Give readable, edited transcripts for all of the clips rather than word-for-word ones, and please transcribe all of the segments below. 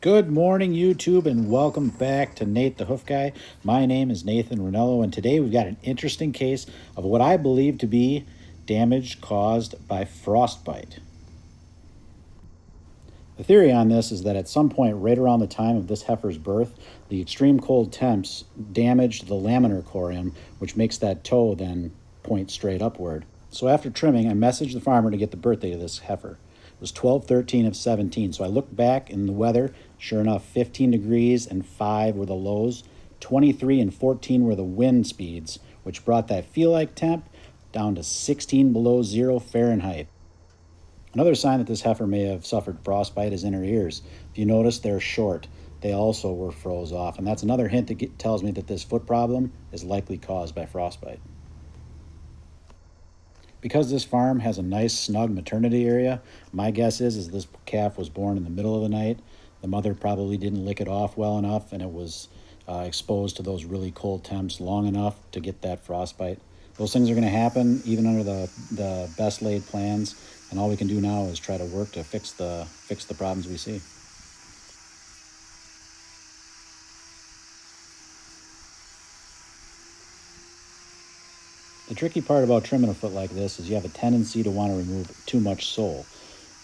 Good morning, YouTube, and welcome back to Nate the Hoof Guy. My name is Nathan Ranello, and today we've got an interesting case of what I believe to be damage caused by frostbite. The theory on this is that at some point right around the time of this heifer's birth, the extreme cold temps damaged the laminar corium, which makes that toe then point straight upward. So after trimming, I messaged the farmer to get the birthday of this heifer. It was 12/13 of 17. So I looked back in the weather. Sure enough, 15 degrees and 5 were the lows. 23 and 14 were the wind speeds, which brought that feel-like temp down to 16 below 0 Fahrenheit. Another sign that this heifer may have suffered frostbite is in her ears. If you notice, they're short. They also were froze off, and that's another hint that tells me that this foot problem is likely caused by frostbite. Because this farm has a nice snug maternity area, my guess is this calf was born in the middle of the night. The mother probably didn't lick it off well enough, and it was exposed to those really cold temps long enough to get that frostbite. Those things are going to happen even under the best laid plans, and all we can do now is try to work to fix the problems we see. The tricky part about trimming a foot like this is you have a tendency to want to remove too much sole,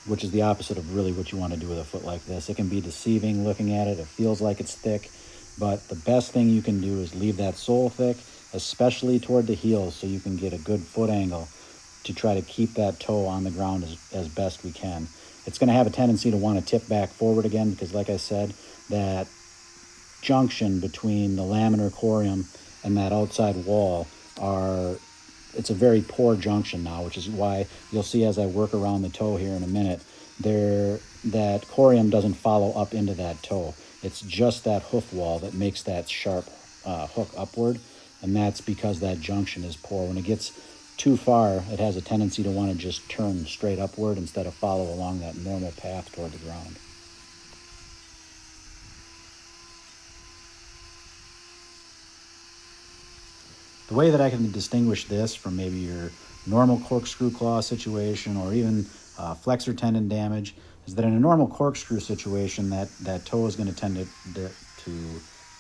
which is the opposite of really what you want to do with a foot like this. It can be deceiving looking at it. It feels like it's thick, but the best thing you can do is leave that sole thick, especially toward the heels, so you can get a good foot angle to try to keep that toe on the ground as best we can. It's going to have a tendency to want to tip back forward again because, like I said, that junction between the laminar corium and that outside wall it's a very poor junction now, which is why you'll see as I work around the toe here in a minute, that corium doesn't follow up into that toe. It's just that hoof wall that makes that sharp hook upward, and that's because that junction is poor. When it gets too far, it has a tendency to want to just turn straight upward instead of follow along that normal path toward the ground. The way that I can distinguish this from maybe your normal corkscrew claw situation or even flexor tendon damage is that in a normal corkscrew situation, that toe is going to tend to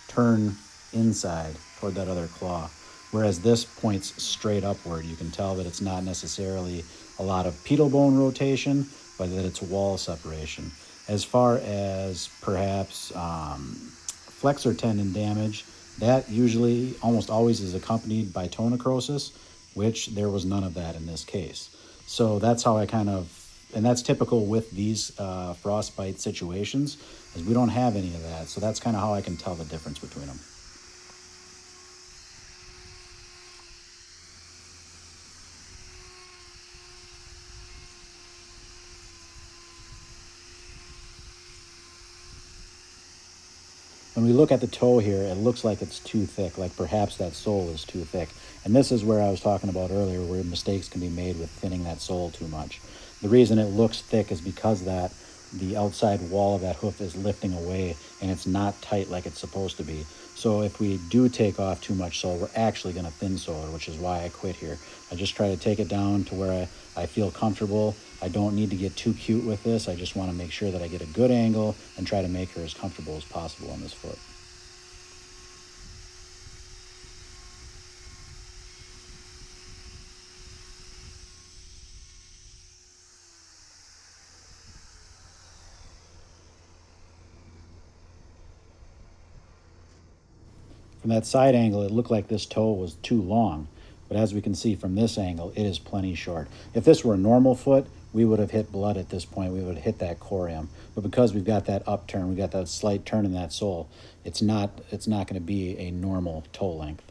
turn inside toward that other claw. Whereas this points straight upward. You can tell that it's not necessarily a lot of pedal bone rotation, but that it's wall separation. As far as perhaps flexor tendon damage, that usually almost always is accompanied by toe necrosis, which there was none of that in this case. So that's how I and that's typical with these frostbite situations, is we don't have any of that. So that's kind of how I can tell the difference between them. When we look at the toe here, it looks like it's too thick, like perhaps that sole is too thick. And this is where I was talking about earlier, where mistakes can be made with thinning that sole too much. The reason it looks thick is because the outside wall of that hoof is lifting away and it's not tight like it's supposed to be. So if we do take off too much sole, we're actually going to thin sole it, which is why I quit here. I just try to take it down to where I feel comfortable. I don't need to get too cute with this. I just want to make sure that I get a good angle and try to make her as comfortable as possible on this foot. From that side angle, it looked like this toe was too long, but as we can see from this angle, it is plenty short. If this were a normal foot, we would have hit blood at this point. We would have hit that corium. But because we've got that upturn, we've got that slight turn in that sole, it's not going to be a normal toe length.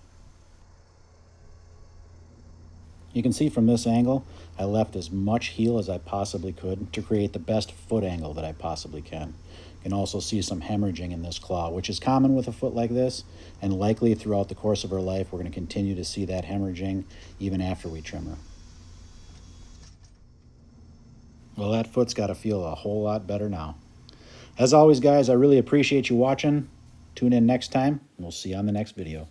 You can see from this angle, I left as much heel as I possibly could to create the best foot angle that I possibly can. You can also see some hemorrhaging in this claw, which is common with a foot like this, and likely throughout the course of her life, we're going to continue to see that hemorrhaging even after we trim her. Well, that foot's got to feel a whole lot better now. As always, guys, I really appreciate you watching. Tune in next time, and we'll see you on the next video.